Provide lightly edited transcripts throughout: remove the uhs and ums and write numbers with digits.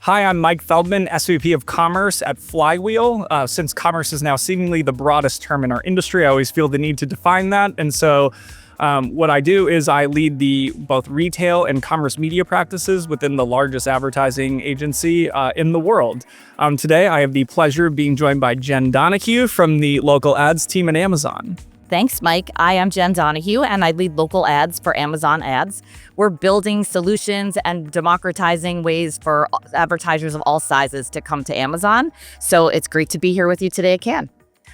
Hi, I'm Mike Feldman, SVP of Commerce at Flywheel. Since commerce is now seemingly the broadest term in our industry, I always feel the need to define that. And so what I do is I lead the both retail and commerce media practices within the largest advertising agency in the world. Today, I have the pleasure of being joined by Jen Donahue from the local ads team at Amazon. Thanks, Mike. I am Jen Donahue, and I lead local ads for Amazon Ads. We're building solutions and democratizing ways for advertisers of all sizes to come to Amazon. So it's great to be here with you today at Cannes.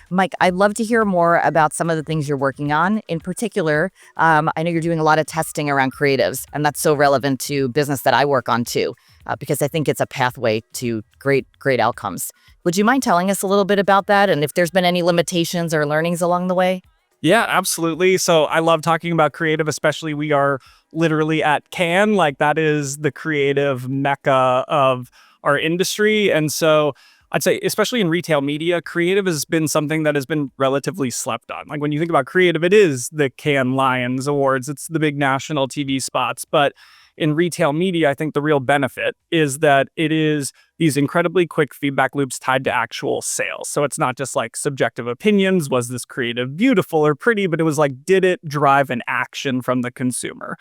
Mike, I'd love to hear more about some of the things you're working on. In particular, I know you're doing a lot of testing around creatives, and that's so relevant to business that I work on too, because I think it's a pathway to great outcomes. Would you mind telling us a little bit about that, and if there's been any limitations or learnings along the way? Yeah, absolutely. So I love talking about creative, especially we are literally at Cannes, like that is the creative mecca of our industry. And so I'd say, especially in retail media, creative has been something that has been relatively slept on. Like when you think about creative, it is the Cannes Lions Awards, it's the big national TV spots. But in retail media, I think the real benefit is that it is these incredibly quick feedback loops tied to actual sales. So it's not just like subjective opinions. Was this creative beautiful or pretty? But it was like, did it drive an action from the consumer?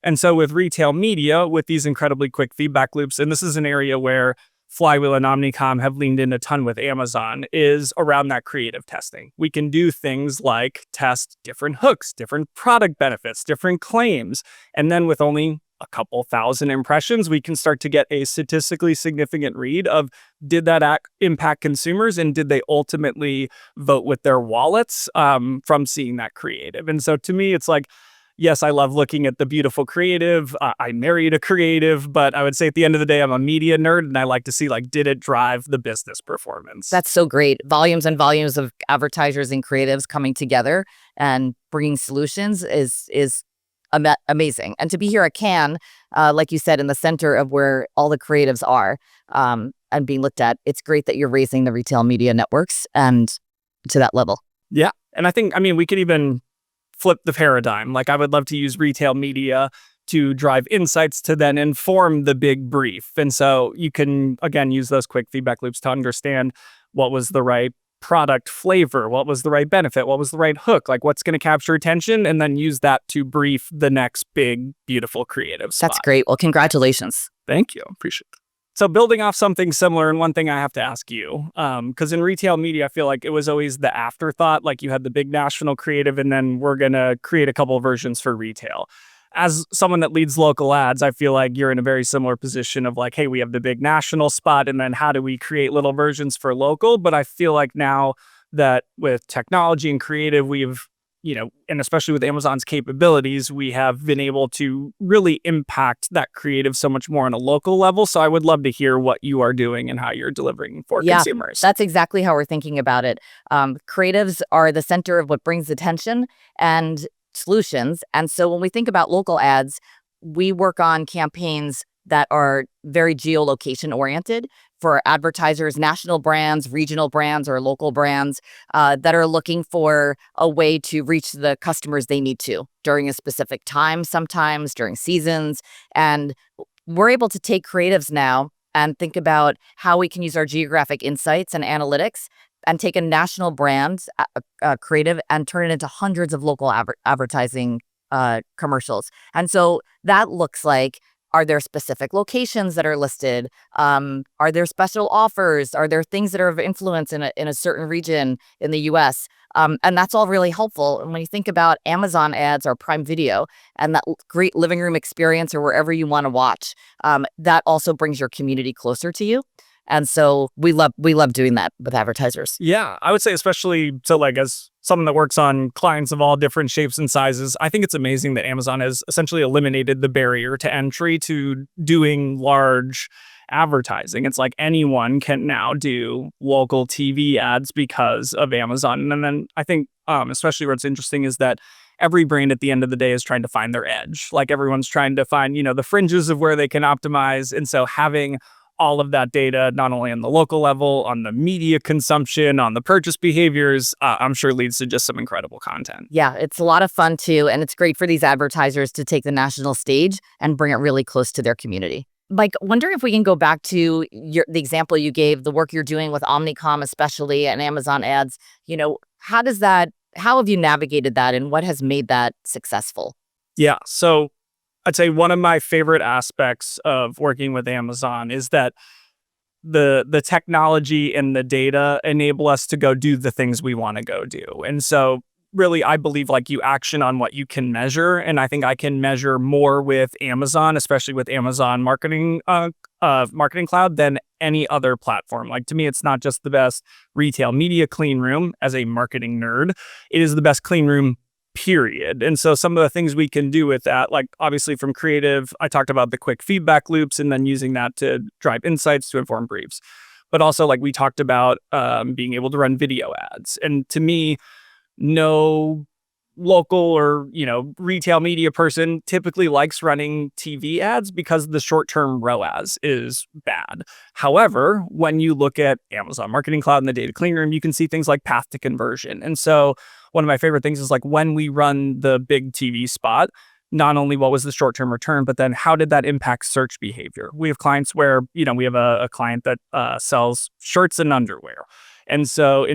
And so with retail media, with these incredibly quick feedback loops, and this is an area where Flywheel and Omnicom have leaned in a ton with Amazon, is around that creative testing. We can do things like test different hooks, different product benefits, different claims, and then with only a couple thousand impressions, we can start to get a statistically significant read of did that impact consumers and did they ultimately vote with their wallets from seeing that creative. And so to me, it's like, yes, I love looking at the beautiful creative. I married a creative, but I would say at the end of the day, I'm a media nerd and I like to see like, did it drive the business performance? That's so great. Volumes and volumes of advertisers and creatives coming together and bringing solutions is amazing. And to be here at Cannes, like you said, in the center of where all the creatives are and being looked at, it's great that you're raising the retail media networks and to that level. Yeah. And I think, we could even flip the paradigm. Like I would love to use retail media to drive insights to then inform the big brief. And so you can, again, use those quick feedback loops to understand what was the right product flavor, what was the right benefit, what was the right hook, like what's going to capture attention, and then use that to brief the next big, beautiful creative spot. That's great. Well, congratulations. Thank you. Appreciate it. So building off something similar, and one thing I have to ask you, because in retail media, I feel like it was always the afterthought, like you had the big national creative, and then we're going to create a couple of versions for retail. As someone that leads local ads, I feel like you're in a very similar position of like, hey, we have the big national spot, and then how do we create little versions for local? But I feel like now that with technology and creative, we've, and especially with Amazon's capabilities, we have been able to really impact that creative so much more on a local level. So I would love to hear what you are doing and how you're delivering for consumers. That's exactly how we're thinking about it. Creatives are the center of what brings attention and solutions. And so when we think about local ads, we work on campaigns that are very geolocation oriented for advertisers, national brands, regional brands, or local brands that are looking for a way to reach the customers they need to during a specific time, sometimes during seasons. And we're able to take creatives now and think about how we can use our geographic insights and analytics and take a national brand creative and turn it into hundreds of local advertising commercials. And so that looks like, are there specific locations that are listed? Are there special offers? Are there things that are of influence in a certain region in the US? And that's all really helpful. And when you think about Amazon ads or Prime Video and that great living room experience or wherever you want to watch, that also brings your community closer to you. And so we love doing that with advertisers. Yeah, I would say especially so like as someone that works on clients of all different shapes and sizes, I think it's amazing that Amazon has essentially eliminated the barrier to entry to doing large advertising. It's like anyone can now do local TV ads because of Amazon. And then I think especially what's interesting is that every brand at the end of the day is trying to find their edge. Like everyone's trying to find, the fringes of where they can optimize. And so having all of that data, not only on the local level, on the media consumption, on the purchase behaviors, I'm sure leads to just some incredible content. Yeah, it's a lot of fun too. And it's great for these advertisers to take the national stage and bring it really close to their community. Mike, wondering if we can go back to the example you gave, the work you're doing with Omnicom, especially and Amazon ads. How have you navigated that and what has made that successful? Yeah. So I'd say one of my favorite aspects of working with Amazon is that the technology and the data enable us to go do the things we want to go do. And so really I believe like you action on what you can measure. And I think I can measure more with Amazon, especially with Amazon marketing cloud than any other platform. Like to me, it's not just the best retail media clean room as a marketing nerd. It is the best clean room period. And so some of the things we can do with that, like obviously from creative, I talked about the quick feedback loops and then using that to drive insights to inform briefs. But also like we talked about being able to run video ads. And to me, no local or retail media person typically likes running TV ads because the short-term ROAS is bad. However, when you look at Amazon Marketing Cloud and the data clean room, you can see things like path to conversion. And so one of my favorite things is like when we run the big TV spot, not only what was the short-term return, but then how did that impact search behavior? We have clients where, we have a client that sells shirts and underwear. And so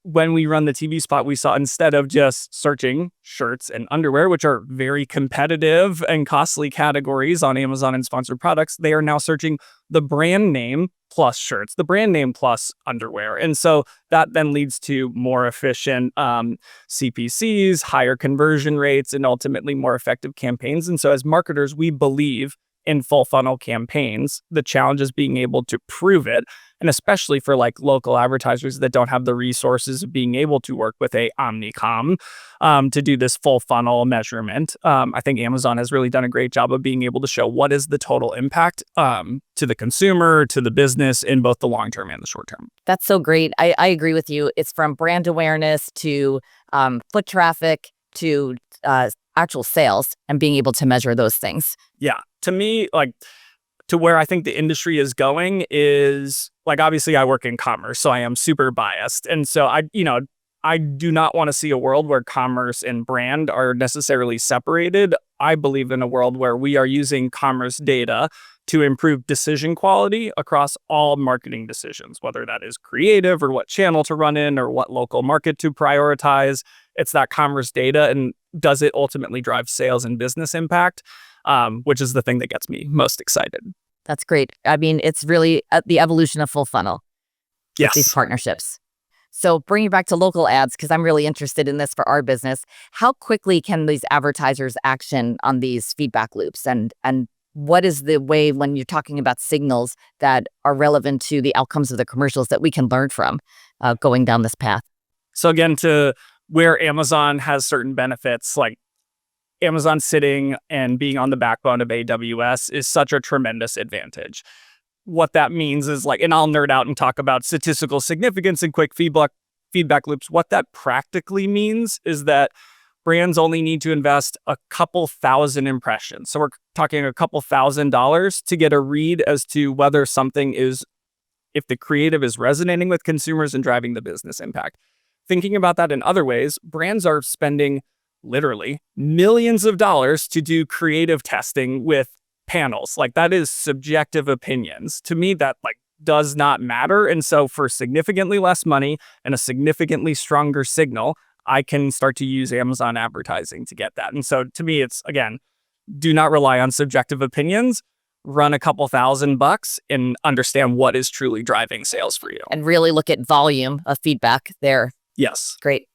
when we run the TV spot, we saw instead of just searching shirts and underwear, which are very competitive and costly categories on Amazon and sponsored products, they are now searching the brand name plus shirts, the brand name plus underwear. And so that then leads to more efficient CPCs, higher conversion rates, and ultimately more effective campaigns. And so as marketers, we believe in full funnel campaigns. The challenge is being able to prove it. And especially for like local advertisers that don't have the resources of being able to work with a Omnicom to do this full funnel measurement. I think Amazon has really done a great job of being able to show what is the total impact to the consumer, to the business in both the long term and the short term. That's so great. I agree with you. It's from brand awareness to foot traffic to actual sales and being able to measure those things. Yeah. To me, like to where I think the industry is going is like, obviously I work in commerce, so I am super biased. And so I do not want to see a world where commerce and brand are necessarily separated. I believe in a world where we are using commerce data to improve decision quality across all marketing decisions, whether that is creative or what channel to run in or what local market to prioritize. It's that commerce data, and does it ultimately drive sales and business impact, which is the thing that gets me most excited. That's great. I mean, it's really the evolution of full funnel. Yes. These partnerships. So bringing back to local ads, because I'm really interested in this for our business, how quickly can these advertisers action on these feedback loops? And what is the way when you're talking about signals that are relevant to the outcomes of the commercials that we can learn from going down this path? So again, to where Amazon has certain benefits, like Amazon sitting and being on the backbone of AWS is such a tremendous advantage. What that means is like, and I'll nerd out and talk about statistical significance and quick feedback loops. What that practically means is that brands only need to invest a couple thousand impressions. So we're talking a couple $1,000s to get a read as to whether something is, if the creative is resonating with consumers and driving the business impact. Thinking about that in other ways, brands are spending literally millions of dollars to do creative testing with panels. Like that is subjective opinions. To me, that like does not matter. And so for significantly less money and a significantly stronger signal, I can start to use Amazon advertising to get that. And so to me, it's again, do not rely on subjective opinions. Run a couple $1,000 and understand what is truly driving sales for you. And really look at volume of feedback there. Yes. Great.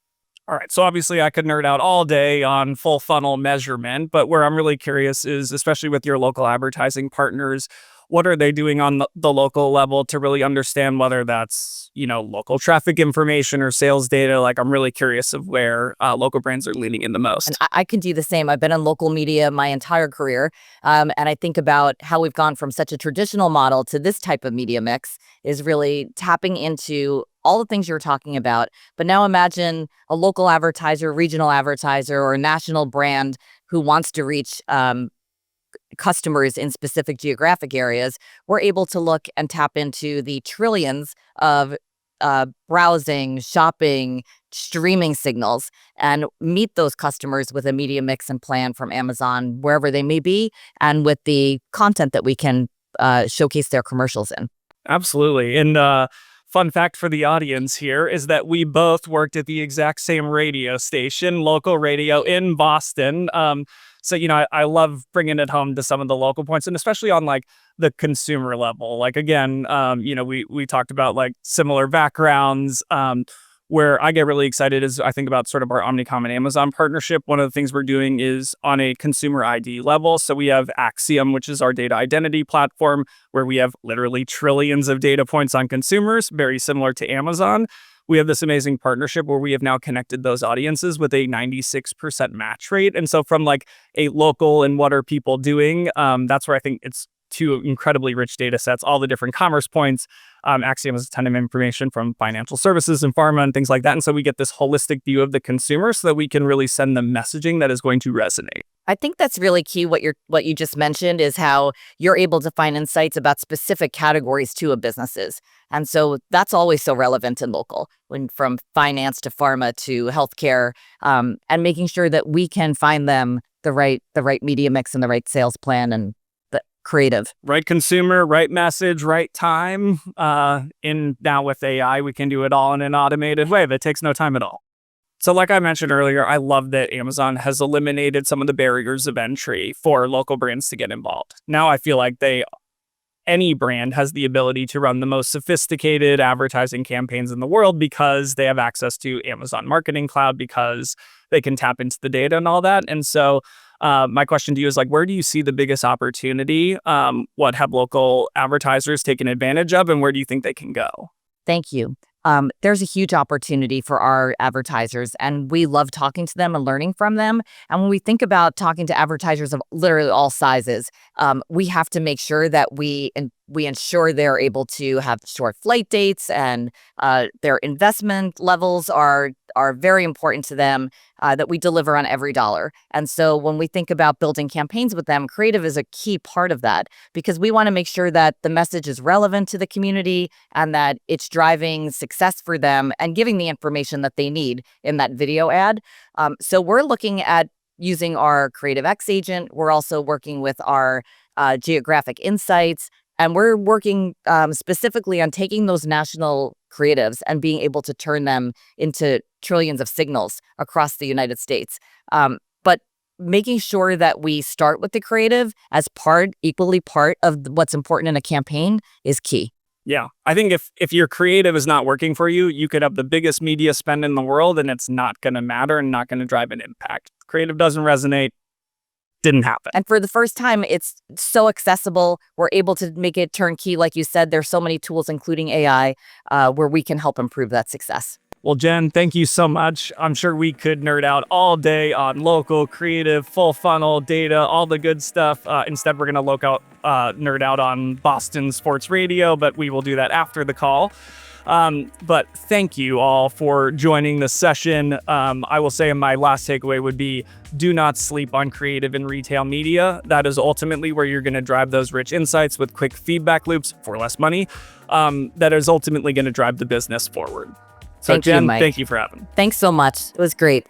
All right. So obviously I could nerd out all day on full funnel measurement, but where I'm really curious is, especially with your local advertising partners, what are they doing on the local level to really understand whether that's, local traffic information or sales data? Like I'm really curious of where local brands are leaning in the most. And I can do the same. I've been in local media my entire career. And I think about how we've gone from such a traditional model to this type of media mix is really tapping into all the things you're talking about. But now imagine a local advertiser, regional advertiser, or a national brand who wants to reach customers in specific geographic areas. We're able to look and tap into the trillions of browsing, shopping, streaming signals and meet those customers with a media mix and plan from Amazon, wherever they may be, and with the content that we can showcase their commercials in. Absolutely. And fun fact for the audience here is that we both worked at the exact same radio station, local radio in Boston. So, I love bringing it home to some of the local points, and especially on like the consumer level. Like, again, we talked about like similar backgrounds. Where I get really excited is I think about sort of our Omnicom and Amazon partnership. One of the things we're doing is on a consumer ID level. So we have Axiom, which is our data identity platform, where we have literally trillions of data points on consumers, very similar to Amazon. We have this amazing partnership where we have now connected those audiences with a 96% match rate. And so from like a local and what are people doing, that's where I think it's two incredibly rich data sets, all the different commerce points. Axiom has a ton of information from financial services and pharma and things like that. And so we get this holistic view of the consumer so that we can really send them messaging that is going to resonate. I think that's really key. What you just mentioned is how you're able to find insights about specific categories too of businesses. And so that's always so relevant in local, when from finance to pharma to healthcare, and making sure that we can find them the right media mix and the right sales plan and creative. Right consumer, right message, right time. Now with AI, we can do it all in an automated way that takes no time at all. So like I mentioned earlier, I love that Amazon has eliminated some of the barriers of entry for local brands to get involved. Now I feel like any brand has the ability to run the most sophisticated advertising campaigns in the world because they have access to Amazon Marketing Cloud, because they can tap into the data and all that. And so my question to you is like, where do you see the biggest opportunity? What have local advertisers taken advantage of, and where do you think they can go? Thank you. There's a huge opportunity for our advertisers, and we love talking to them and learning from them. And when we think about talking to advertisers of literally all sizes, we have to make sure that we ensure they're able to have short flight dates, and their investment levels are very important to them, that we deliver on every dollar. And so when we think about building campaigns with them, creative is a key part of that, because we want to make sure that the message is relevant to the community and that it's driving success for them and giving the information that they need in that video ad. So we're looking at using our Creative X agent. We're also working with our geographic insights. And we're working specifically on taking those national creatives and being able to turn them into trillions of signals across the United States. But making sure that we start with the creative as equally part of what's important in a campaign is key. Yeah, I think if your creative is not working for you, you could have the biggest media spend in the world and it's not going to matter and not going to drive an impact. Creative doesn't resonate. Didn't happen. And for the first time, it's so accessible. We're able to make it turnkey. Like you said, there's so many tools, including AI, where we can help improve that success. Well, Jen, thank you so much. I'm sure we could nerd out all day on local, creative, full funnel data, all the good stuff. Instead, we're going to nerd out on Boston sports radio, but we will do that after the call. But thank you all for joining the session. I will say my last takeaway would be, do not sleep on creative and retail media. That is ultimately where you're going to drive those rich insights with quick feedback loops for less money. That is ultimately going to drive the business forward. So Thank you, Jen, Mike. thank you for having me. Thanks so much. It was great.